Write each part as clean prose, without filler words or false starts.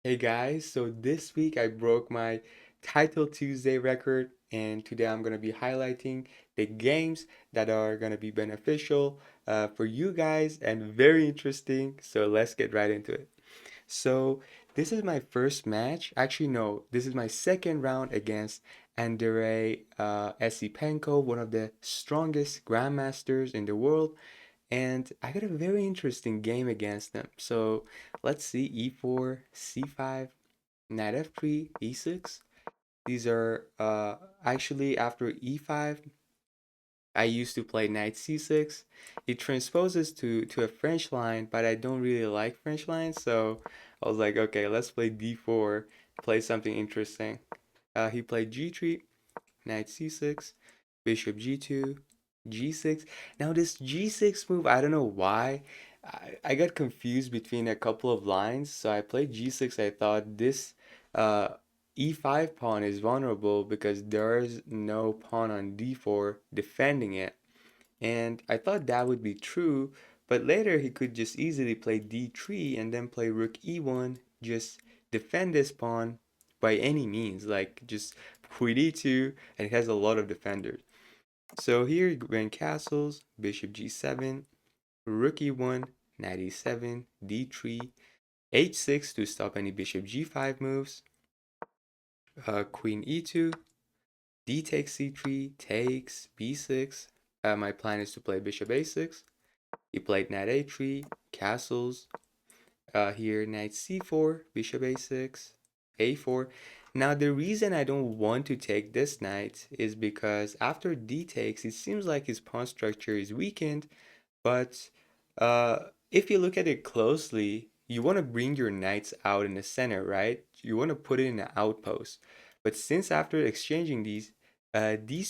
Hey guys, so this week I broke my Title Tuesday record, and today I'm going to be highlighting the games that are going to be beneficial for you guys and very interesting. So let's get right into it. So this is my first match. Actually, no, this is my second round against Andrei Esipenko, one of the strongest grandmasters in the world. And I got a very interesting game against them. So let's see e4, c5, knight f3, e6. These are actually after e5, I used to play knight c6. It transposes to a French line, but I don't really like French lines, so I was like, okay, let's play d4, play something interesting. He played g3, knight c6, bishop g2, g6. Now this g6 move, I don't know why. I got confused between a couple of lines, so I played g6. I thought this uh, e5 pawn is vulnerable because there's no pawn on d4 defending it. And I thought that would be true, but later he could just easily play d3 and then play rook e1, just defend this pawn by any means, like just queen e2, and it has a lot of defenders. So here he went castles, bishop g7, rook e1, knight e7, d3, h6 to stop any bishop g5 moves, queen e2, d takes c3, takes b6. My plan is to play bishop a6. He played knight a3, castles. Here, knight c4, bishop a6, a4. Now, the reason I don't want to take this knight is because after d takes, it seems like his pawn structure is weakened, but if you look at it closely, you want to bring your knights out in the center, right? You want to put it in an outpost. But since after exchanging these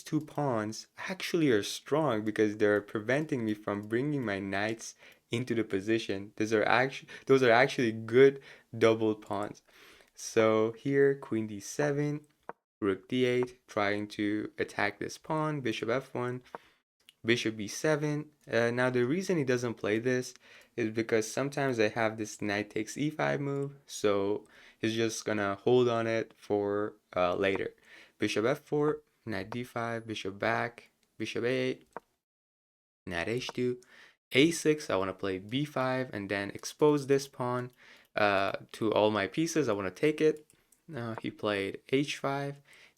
two pawns actually are strong because they're preventing me from bringing my knights into the position. Those are actually good doubled pawns. So here, queen d7, rook d8, trying to attack this pawn, bishop f1, bishop b7. Now the reason he doesn't play this is because sometimes I have this knight takes e5 move, so he's just gonna hold on it for later. Bishop f4, knight d5, bishop back, bishop a8, knight h2, a6. I want to play b5 and then expose this pawn to all my pieces. I want to take it. He played h5,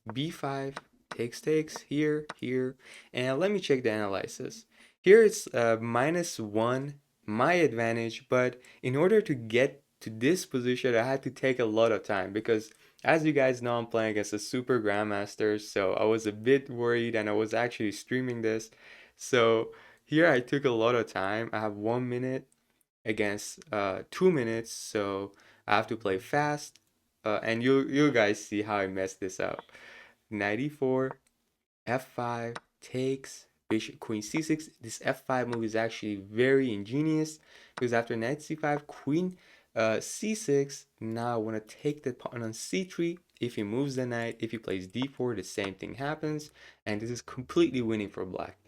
b5, takes, here, here. And let me check the analysis. Here it's -1, my advantage, but in order to get to this position, I had to take a lot of time because as you guys know, I'm playing against a super grandmaster, so I was a bit worried and I was actually streaming this. So here I took a lot of time. I have 1 minute against 2 minutes, so I have to play fast. And you guys see how I messed this up. 94, f5, takes, bishop, queen c6. This f5 move is actually very ingenious because after knight c5, queen c6. Now I want to take the pawn on c3. If he moves the knight, if he plays d4, the same thing happens, and this is completely winning for black.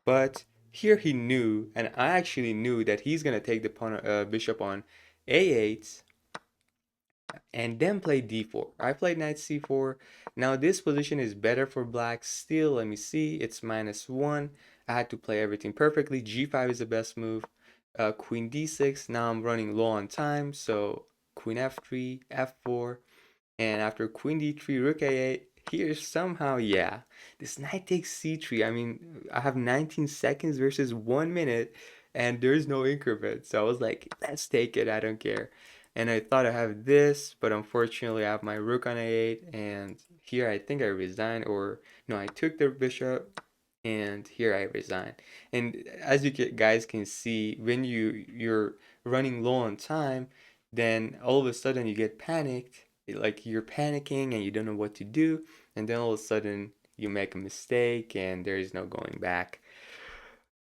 But here he knew, and I actually knew that he's gonna take the pawn, bishop on a8 and then play d4. I played knight c4. Now this position is better for black. Still, let me see. It's -1. I had to play everything perfectly. g5 is the best move. Queen d6. Now I'm running low on time, so queen f3, f4. And after queen d3, rook a8, here somehow, yeah, this knight takes c3. I mean, I have 19 seconds versus 1 minute, and there's no increment. So I was like, let's take it, I don't care. And I thought I have this, but unfortunately I have my rook on a8, and here I think I resigned, or no, I took the bishop, and here I resign. And as you guys can see, when you're running low on time, then all of a sudden you get panicked, like you're panicking and you don't know what to do, and then all of a sudden you make a mistake and there is no going back.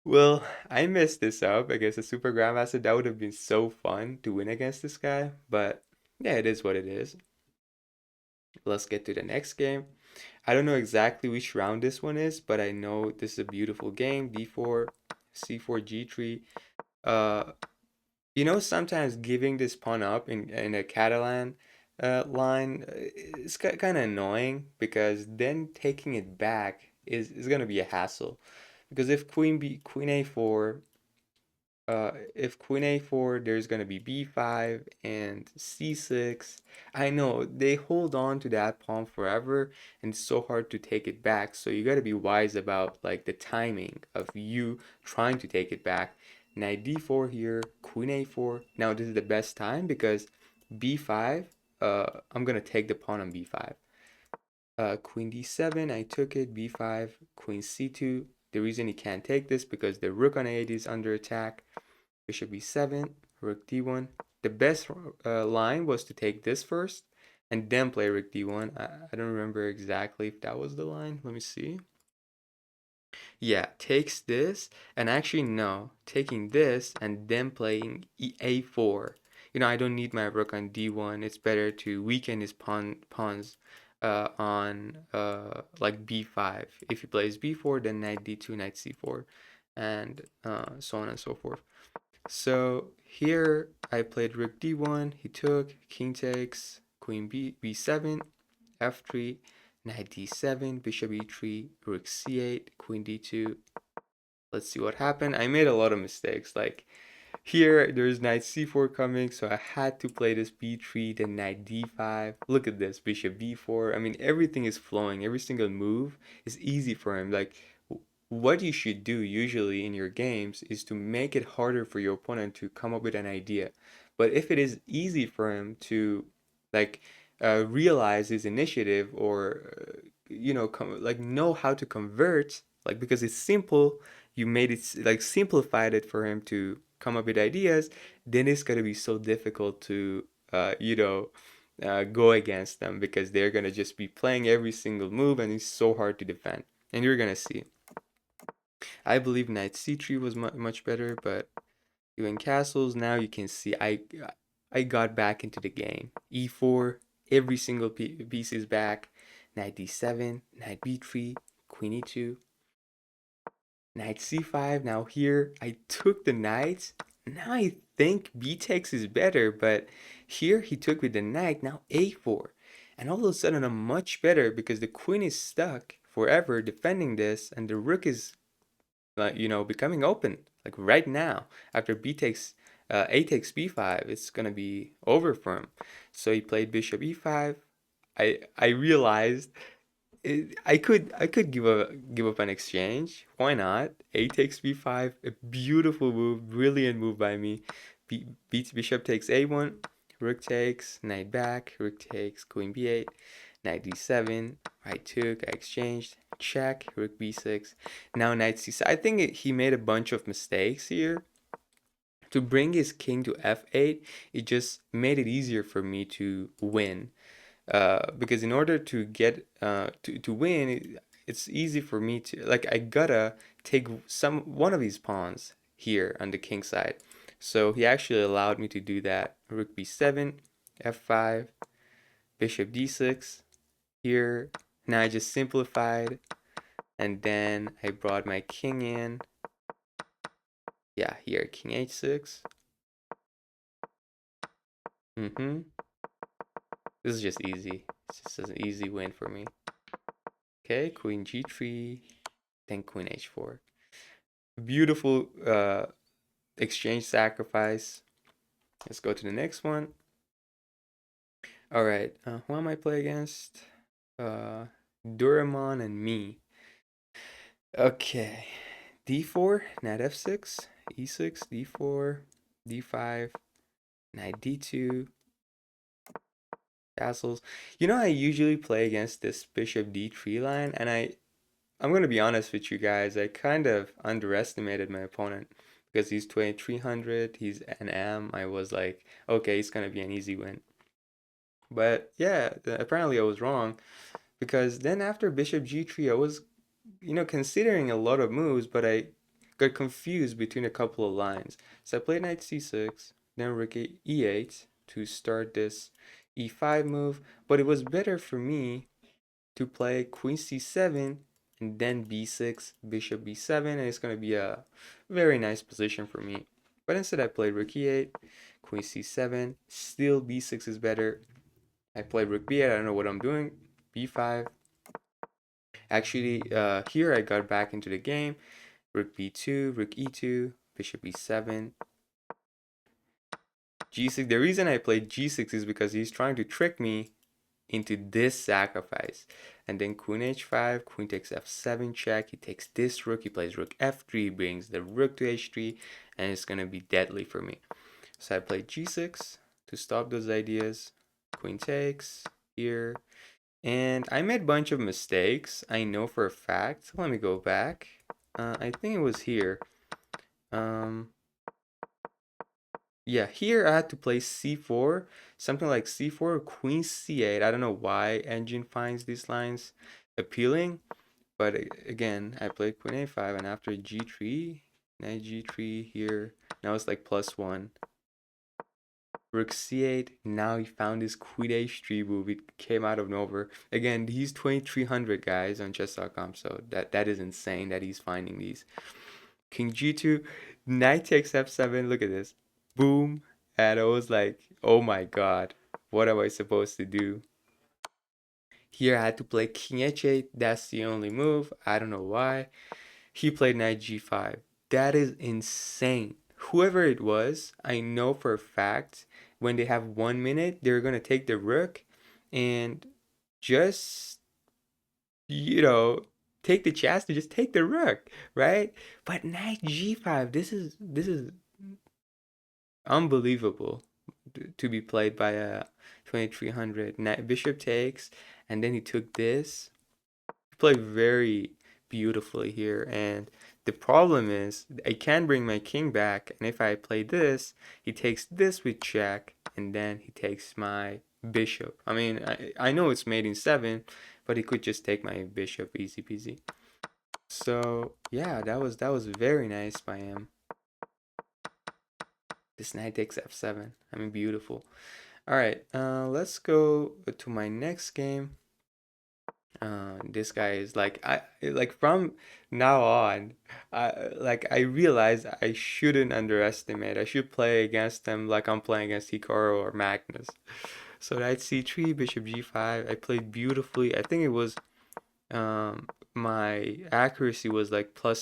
Well, I messed this up against a super grandmaster. That would have been so fun to win against this guy, but yeah, it is what it is. Let's get to the next game. I don't know exactly which round this one is, but I know this is a beautiful game. d4, c4, g3. Uh, sometimes giving this pawn up in a Catalan, line is kind of annoying because then taking it back is going to be a hassle. Because Queen A4, if Queen A4, there's gonna be B5 and C6. I know they hold on to that pawn forever, and it's so hard to take it back. So you gotta be wise about like the timing of you trying to take it back. Knight D4 here, Queen A4. Now this is the best time because B5. I'm gonna take the pawn on B5. Queen D7, I took it. B5, Queen C2. The reason he can't take this because the rook on A8 is under attack. Bishop B7, Rook D1. The best line was to take this first and then play Rook D1. I don't remember exactly if that was the line. Let me see. Yeah, takes this, and actually no, taking this and then playing A4. I don't need my rook on D1. It's better to weaken his pawns on like B5. If he plays B4, then knight D2, knight C4, and so on and so forth. So here I played rook D1, he took, king takes, queen B7, F3, knight D7, bishop E3, rook C8, queen D2. Let's see what happened. I made a lot of mistakes. Like here, there's knight c4 coming, so I had to play this b3, then knight d5. Look at this, bishop b4. I mean, everything is flowing. Every single move is easy for him. Like, what you should do usually in your games is to make it harder for your opponent to come up with an idea. But if it is easy for him to, like, realize his initiative or, like know how to convert, like, because it's simple, you made it like simplified it for him to come up with ideas, then it's gonna be so difficult to go against them because they're gonna just be playing every single move and it's so hard to defend. And you're gonna see. I believe knight c3 was much better, but even castles now you can see I got back into the game. E4, every single piece is back. Knight d7, knight b3, queen e2, knight c5. Now here I took the knight. Now I think b takes is better, but here he took with the knight. Now a4. And all of a sudden I'm much better because the queen is stuck forever defending this and the rook is becoming open. Like right now, after b takes a takes b5, it's gonna be over for him. So he played bishop e5. I realized I could give up an exchange. Why not? A takes b5, a beautiful move, brilliant move by me. Beats bishop takes a1, rook takes, knight back, rook takes, queen b8, knight d7, I took, I exchanged, check, rook b6. Now knight c6. I think he made a bunch of mistakes here. To bring his king to f8, it just made it easier for me to win because in order to get to win, it's easy for me to like I gotta take one of these pawns here on the king side. So he actually allowed me to do that. Rook b7, f5, bishop d6 here. Now I just simplified, and then I brought my king in. Yeah, here king h6. Mm-hmm. This is just easy. It's just an easy win for me. Okay, queen g3, then queen h4. Beautiful exchange sacrifice. Let's go to the next one. All right, who am I play against? Duramon and me. Okay, d4, knight f6, e6, d4, d5, knight d2, castles. I usually play against this bishop d3 line, and I'm gonna be honest with you guys. I kind of underestimated my opponent because he's 2300. He's an M. I was like, okay, it's gonna be an easy win. But yeah, apparently I was wrong because then after Bishop G3, I was, considering a lot of moves, but I got confused between a couple of lines. So I played Knight C6, then Rook E8 to start this E5 move. But it was better for me to play Queen C7 and then B6, Bishop B7, and it's going to be a very nice position for me. But instead I played Rook E8, Queen C7, still B6 is better. I played rook b8. I don't know what I'm doing. b5. Actually, here I got back into the game. Rook b2, rook e2, bishop e7, g6. The reason I played g6 is because he's trying to trick me into this sacrifice. And then queen h5, queen takes f7 check. He takes this rook. He plays rook f3, brings the rook to h3, and it's gonna be deadly for me. So I played g6 to stop those ideas. Queen takes here. And I made a bunch of mistakes, I know for a fact. Let me go back. I think it was here. Um, yeah, here I had to play c4, something like c4 or queen c8. I don't know why Engine finds these lines appealing, but again, I played queen a5, and after g3, knight g3 here. Now it's like +1. Rook c8. Now he found his queen h3 move. It came out of nowhere. Again, he's 2300 guys on chess.com, so that is insane that he's finding these. King g2, knight takes f7. Look at this. Boom. And I was like, oh my god, what am I supposed to do? Here I had to play king h8. That's the only move. I don't know why. He played knight g5. That is insane. Whoever it was, I know for a fact when they have 1 minute, they're going to take the rook and just, you know, take the chance to just take the rook, right? But knight g5, this is unbelievable to be played by a 2300. Knight bishop takes, and then he took this. He played very beautifully here, and the problem is I can bring my king back, and if I play this, he takes this with check, and then he takes my bishop. I mean, I know it's made in 7, but he could just take my bishop easy peasy. So yeah, that was very nice by him. This knight takes f7. I mean, beautiful. All right, let's go to my next game. This guy is like from now on, I realize I shouldn't underestimate. I should play against them like I'm playing against Hikaru or Magnus. So knight c3, bishop g5. I played beautifully. I think it was my accuracy was like how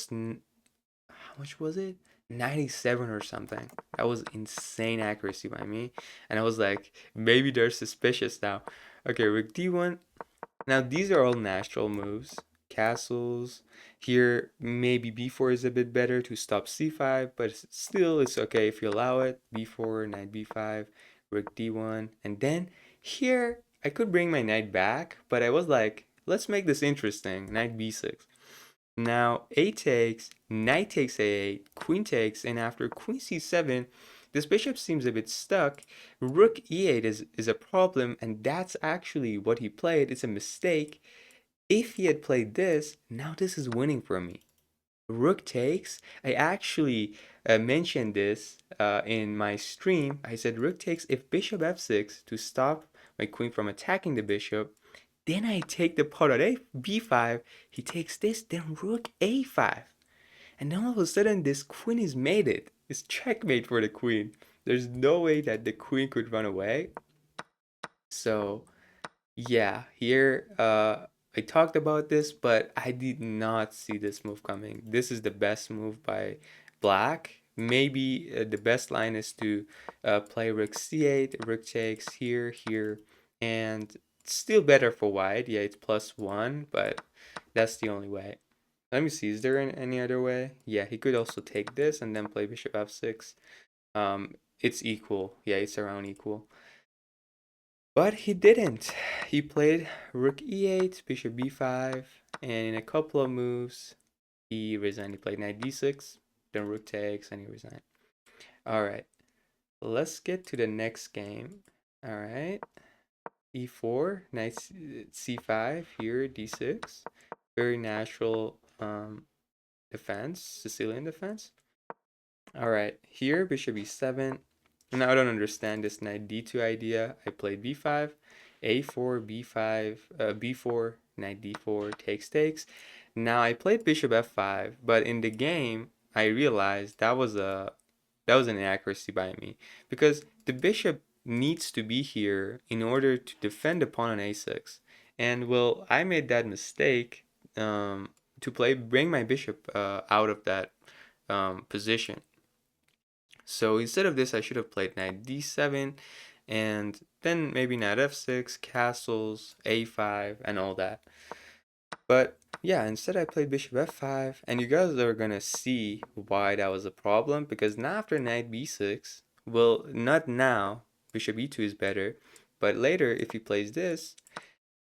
much was it? 97 or something. That was insane accuracy by me. And I was like, maybe they're suspicious now. Okay, rook d1. Now these are all natural moves. Castles. Here, maybe b4 is a bit better to stop c5, but still it's okay if you allow it. b4, knight b5, rook d1. And then here, I could bring my knight back, but I was like, let's make this interesting. Knight b6. Now a takes, knight takes a8, queen takes, and after queen c7, this bishop seems a bit stuck. Rook e8 is a problem, and that's actually what he played. It's a mistake. If he had played this, now this is winning for me. Rook takes. I actually mentioned this in my stream. I said rook takes if bishop f6 to stop my queen from attacking the bishop. Then I take the pawn on b5. He takes this, then rook a5. And then all of a sudden, this queen is mated. It's checkmate for the queen. There's no way that the queen could run away. So yeah, here I talked about this, but I did not see this move coming. This is the best move by black. Maybe the best line is to play rook c8, rook takes here, here, and it's still better for white. Yeah, it's +1, but that's the only way. Let me see, is there any other way? Yeah, he could also take this and then play bishop f6. It's equal. Yeah, it's around equal. But he didn't. He played rook e8, bishop b5, and in a couple of moves, he resigned. He played knight d6, then rook takes, and he resigned. All right, let's get to the next game. All right, e4, knight c5, here d6. Very natural defense, Sicilian defense. All right, here bishop e7. Now I don't understand this knight d2 idea. I played b5, a4, b5, b4, knight d4, takes. Now I played bishop f5, but in the game I realized that was an inaccuracy by me because the bishop needs to be here in order to defend the pawn on a6. And well, I made that mistake to bring my bishop out of that position. So instead of this, I should have played knight d7 and then maybe knight f6, castles, a5, and all that. But yeah, instead I played bishop f5, and you guys are gonna see why that was a problem, because now after knight b6, well, not now, bishop e2 is better, but later if he plays this,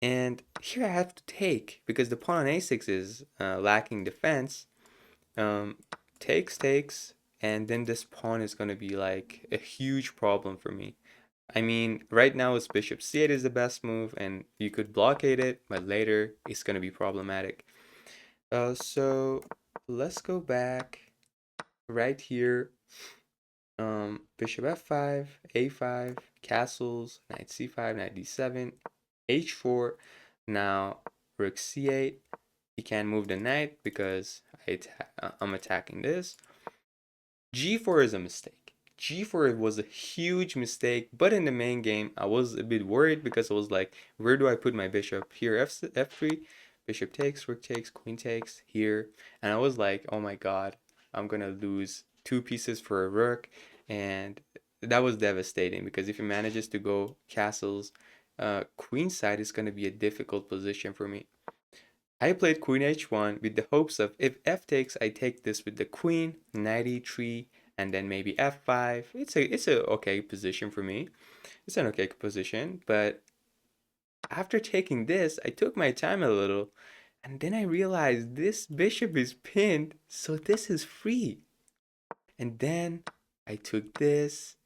and here I have to take, because the pawn on a6 is lacking defense, um, takes, and then this pawn is gonna be like a huge problem for me. I mean, right now it's bishop c8 is the best move, and you could blockade it, but later it's gonna be problematic. So let's go back right here. Bishop f5, a5, castles, knight c5, knight d7, h4. Now rook c8. He can't move the knight because I'm attacking this. G4 is a mistake. G4 was a huge mistake, but in the main game, I was a bit worried because I was like, where do I put my bishop? Here, F3, bishop takes, rook takes, queen takes, here. And I was like, oh my god, I'm gonna lose two pieces for a rook. And that was devastating because if he manages to go castles, queen side is gonna be a difficult position for me. I played queen h1 with the hopes of if f takes, I take this with the queen, knight e3, and then maybe f5. It's a okay position for me. It's an okay position, but after taking this, I took my time a little, and then I realized this bishop is pinned, so this is free. And then I took this.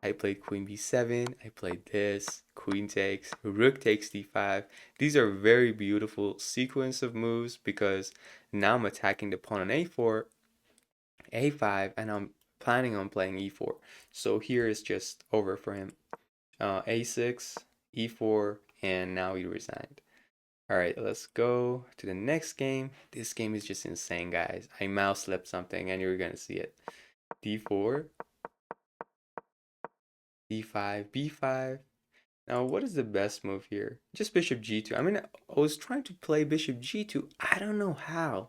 I played queen b7. I played this. Queen takes. Rook takes d5. These are very beautiful sequence of moves because now I'm attacking the pawn on a4, a5, and I'm planning on playing e4. So here is just over for him. A6, e4, and now he resigned. All right, let's go to the next game. This game is just insane, guys. I mouse slipped something, and you're gonna see it. D4, d5, b5. Now, what is the best move here? Just bishop g2. I mean, I was trying to play bishop g2. I don't know how.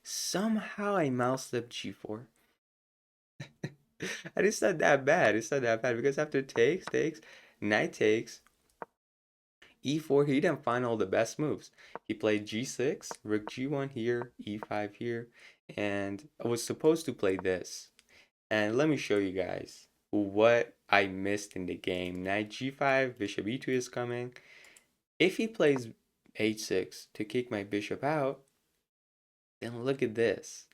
Somehow I mouse slipped g4. And it's not that bad. It's not that bad because after takes, knight takes, e4, he didn't find all the best moves. He played g6, rook g1 here, e5 here, and I was supposed to play this. And let me show you guys what I missed in the game. Knight g5, bishop e2 is coming. If he plays h6 to kick my bishop out, then look at this.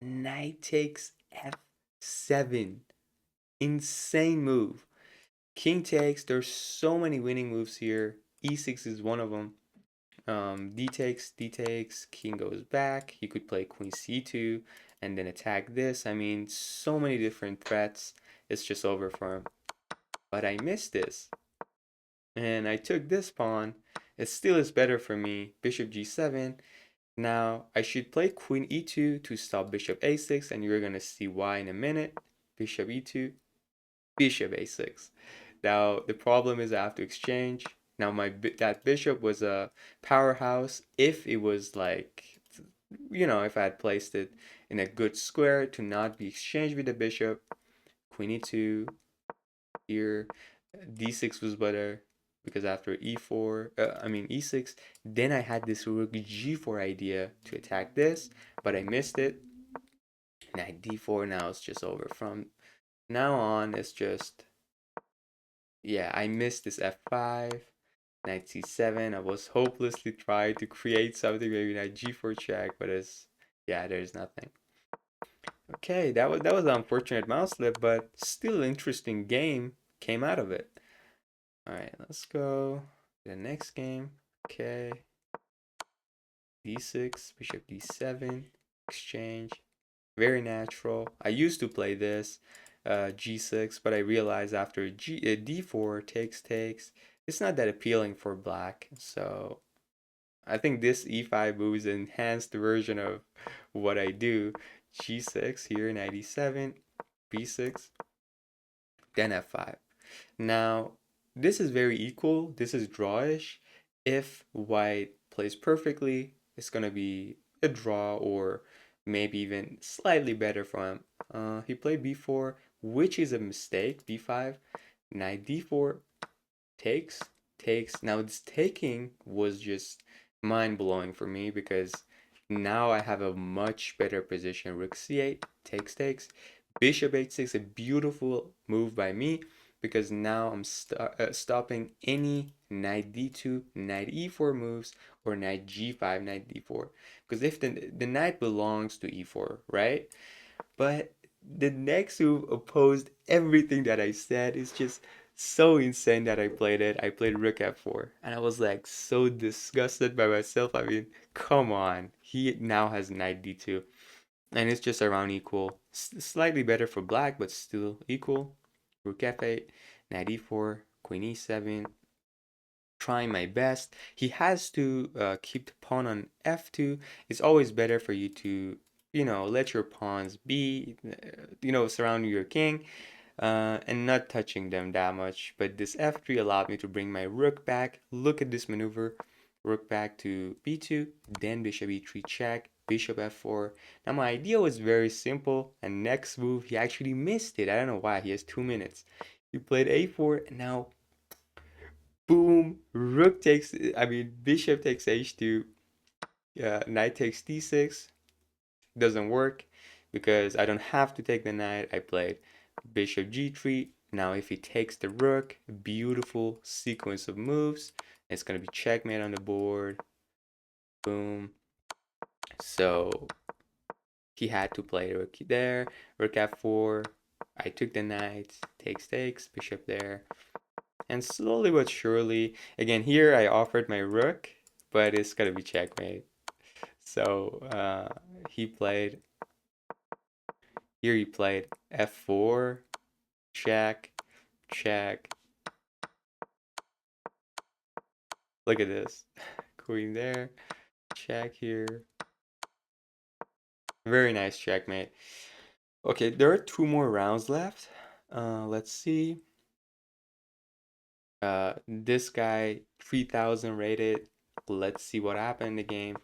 Knight takes f7. Insane move. King takes. There's so many winning moves here. e6 is one of them. D takes, king goes back. He could play queen c2 and then attack this. I mean, so many different threats. It's just over for him. But I missed this. And I took this pawn. It still is better for me. Bishop g7. Now, I should play queen e2 to stop bishop a6, and you're going to see why in a minute. Bishop e2, bishop a6. Now, the problem is I have to exchange. Now, that bishop was a powerhouse if it was like, if I had placed it in a good square to not be exchanged with the bishop. Queen e2 here. D6 was better because after e4, e6, then I had this rook g4 idea to attack this, but I missed it. Knight d4, now it's just over. From now on, it's just, yeah, I missed this f5, knight c7. I was hopelessly trying to create something, maybe knight g4 check, but yeah, there's nothing. Okay, that was an unfortunate mouse slip, but still interesting game came out of it. All right, let's go to the next game. Okay, d6, bishop d7, exchange. Very natural. I used to play this g6, but I realized after d4 takes, it's not that appealing for black. So I think this e5 move is an enhanced version of what I do. G6 here, knight e7, b6, then f5. Now, this is very equal. This is drawish. If white plays perfectly, it's gonna be a draw or maybe even slightly better for him. He played b4, which is a mistake. b5, knight d4, takes, takes. Now this taking was just mind-blowing for me because now I have a much better position. Rook c8, takes, takes. Bishop h6, a beautiful move by me because now I'm stopping any knight d2, knight e4 moves or knight g5, knight d4. Because if the knight belongs to e4, right? But the next move opposed everything that I said. It's just so insane that I played it. I played Rook F4, and I was like so disgusted by myself. I mean, come on. He now has Knight D2, and it's just around equal. Slightly better for black, but still equal. Rook F8, Knight E4, Queen E7, trying my best. He has to keep the pawn on f2. It's always better for you to, let your pawns be, surrounding your king and not touching them that much. But this f3 allowed me to bring my rook back. Look at this maneuver. Rook back to b2, then bishop e3 check, bishop f4. Now my idea was very simple, and next move he actually missed it. I don't know why. He has 2 minutes. He played a4, and now boom, rook takes, I mean, bishop takes h2, knight takes d6, doesn't work because I don't have to take the knight. I played bishop g3. Now if he takes the rook, beautiful sequence of moves. It's going to be checkmate on the board. Boom. So he had to play rook there, rook f4. I took the knight, takes, bishop there. And slowly but surely, again, here I offered my rook, but it's gonna be checkmate. So he played, here he played f4, check, check. Look at this. Queen there, check here. Very nice checkmate. Okay, there are 2 more rounds left. Let's see. This guy, 3000 rated. Let's see what happened in the game.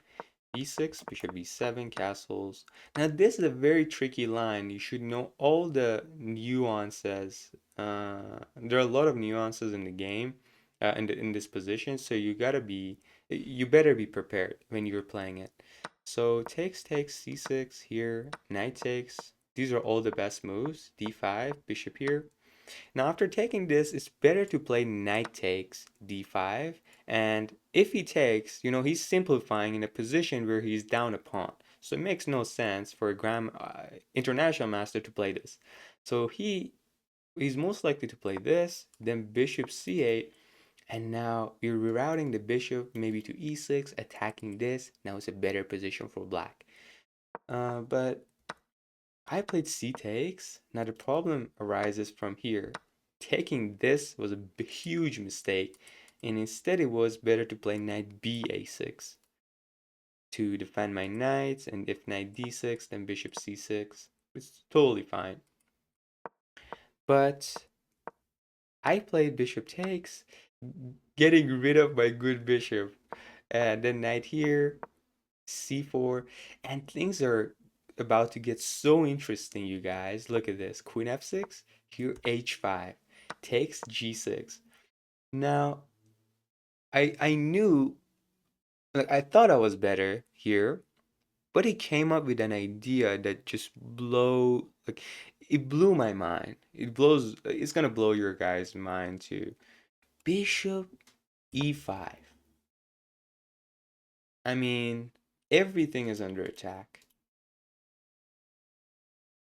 B6, bishop b7, castles. Now this is a very tricky line. You should know all the nuances. There are a lot of nuances in the game, in this position. So you better be prepared when you're playing it. So takes, c6 here, knight takes. These are all the best moves. d5, bishop here. Now after taking this, it's better to play knight takes d5, and if he takes, he's simplifying in a position where he's down a pawn. So it makes no sense for a international master to play this. So he's most likely to play this, then bishop c8, and now we're rerouting the bishop maybe to e6, attacking this. Now it's a better position for black. But I played c takes. Now the problem arises from here. Taking this was a huge mistake, and instead it was better to play knight ba6 to defend my knights, and if knight d6, then bishop c6. It's totally fine. But I played bishop takes, getting rid of my good bishop. And then knight here, c4, and things are about to get so interesting, you guys. Look at this. Queen f6, here h5, takes g6. Now, I knew, like, I thought I was better here, but he came up with an idea that just it blew my mind. It's gonna blow your guys' mind too. Bishop e5. I mean, everything is under attack.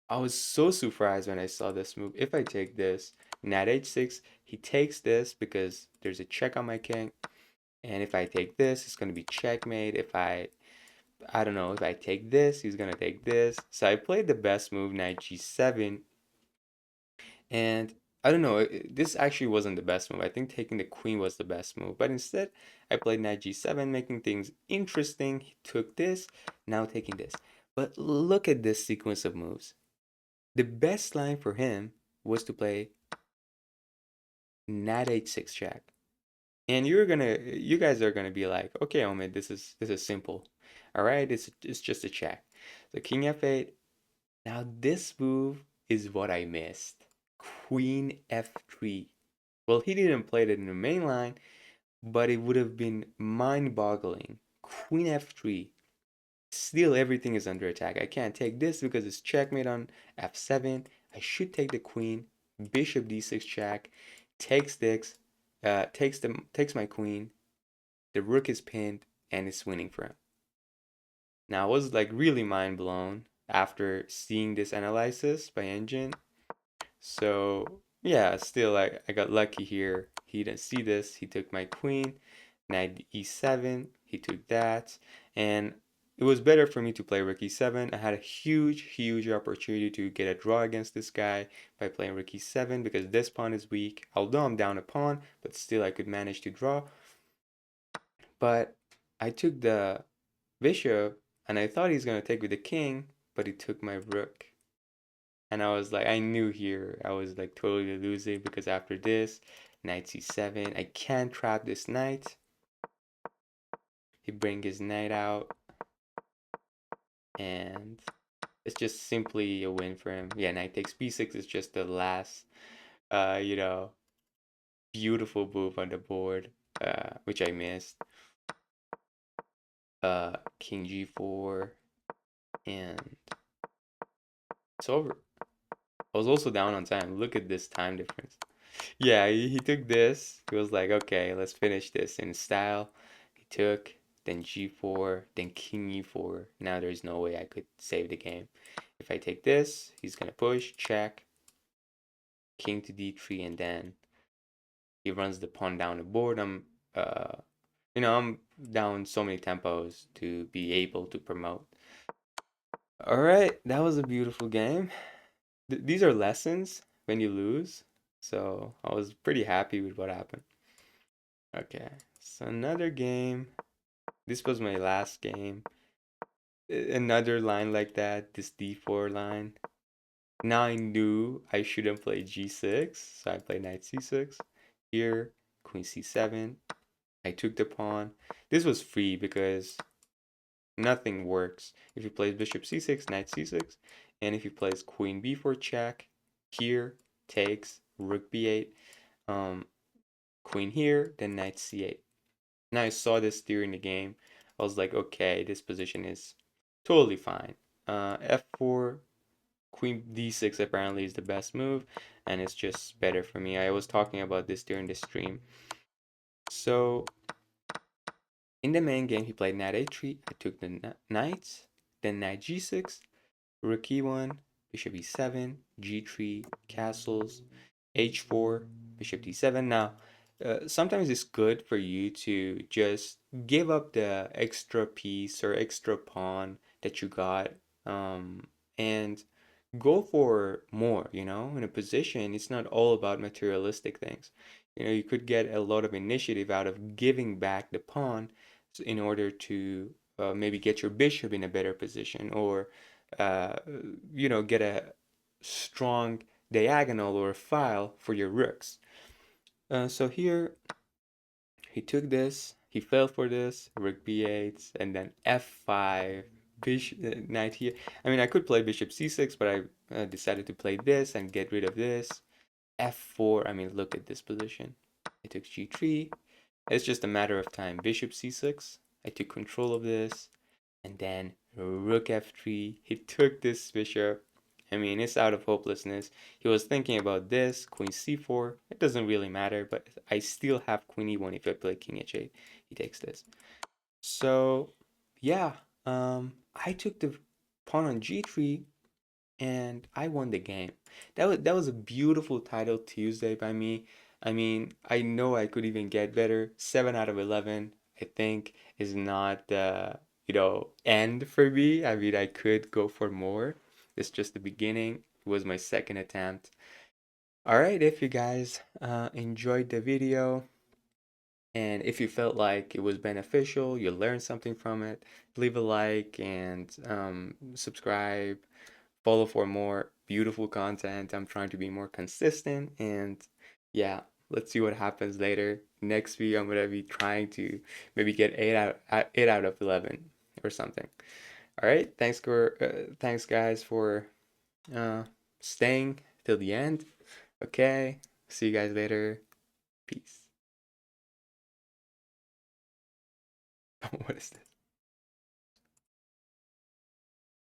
I was so surprised when I saw this move. If I take this, knight h6, he takes this because there's a check on my king. And if I take this, it's going to be checkmate. I don't know, if I take this, he's going to take this. So I played the best move, knight g7. And I don't know, this actually wasn't the best move. I think taking the queen was the best move. But instead, I played knight g7, making things interesting. He took this, now taking this. But look at this sequence of moves. The best line for him was to play knight h6 check. And you guys are gonna be like, okay, Omid, this is simple. All right, it's just a check. So king f8. Now this move is what I missed. Queen f3. Well, he didn't play it in the main line, but it would have been mind-boggling. Queen f3. Still, everything is under attack. I can't take this because it's checkmate on f7. I should take the queen. Bishop d6 check. Takes this. Takes my queen. The rook is pinned and it's winning for him. Now I was like really mind blown after seeing this analysis by Engine. So yeah, still I got lucky here. He didn't see this. He took my queen, knight e7. He took that, and it was better for me to play rook e7. I had a huge opportunity to get a draw against this guy by playing rook e7 because this pawn is weak. Although I'm down a pawn, but still I could manage to draw. But I took the bishop, and I thought he's gonna take with the king, but he took my rook. And I was like, I knew here I was like totally losing because after this, knight c7, I can't trap this knight. He bring his knight out, and it's just simply a win for him. Yeah, knight takes b6 is just the last, uh, you know, beautiful move on the board, which I missed. King g4, and it's over. I was also down on time. Look at this time difference. Yeah, he took this. He was like, okay, let's finish this in style. He took, then g4, then king e4. Now there's no way I could save the game. If I take this, he's gonna push, check, king to d3, and then he runs the pawn down the board. I'm down so many tempos to be able to promote. All right, that was a beautiful game. These are lessons when you lose, so I was pretty happy with what happened. Okay, so another game. This was my last game. Another line like that, this d4 line. Now I knew I shouldn't play g6, so I played knight c6. Here, queen c7. I took the pawn. This was free because nothing works. If he plays bishop c6, knight c6, and if he plays queen b4 check, here, takes, rook b8, um, queen here, then knight c8. Now I saw this during the game. I was like, okay, this position is totally fine. F4, queen d6 apparently is the best move, and it's just better for me. I was talking about this during the stream. So in the main game, he played knight a3. I took the knight, then knight g6, rook e1, bishop e7, g3, castles, h4, bishop d7. Now, sometimes it's good for you to just give up the extra piece or extra pawn that you got, and go for more, in a position. It's not all about materialistic things. You could get a lot of initiative out of giving back the pawn in order to maybe get your bishop in a better position, or uh, get a strong diagonal or a file for your rooks. So here he took this, he fell for this, rook b8, and then f5, bishop, knight here. I mean, I could play bishop c6, but I decided to play this and get rid of this. f4, I mean, look at this position. I took g3. It's just a matter of time. Bishop c6, I took control of this, and then rook f3. He took this bishop. I mean, it's out of hopelessness. He was thinking about this, queen c4. It doesn't really matter, but I still have queen e1 if I play king h8. He takes this. So, yeah, I took the pawn on g3, and I won the game. That was a beautiful title Tuesday by me. I mean, I know I could even get better. 7 out of 11, I think, is not the, end for me. I mean, I could go for more. It's just the beginning. It was my second attempt. All right, if you guys enjoyed the video, and if you felt like it was beneficial, you learned something from it, leave a like and subscribe. Follow for more beautiful content. I'm trying to be more consistent, and yeah, let's see what happens later. Next week, I'm gonna be trying to maybe get 8 out of 11 or something. All right, thanks guys for uh, staying till the end. Okay, see you guys later. Peace. What is this?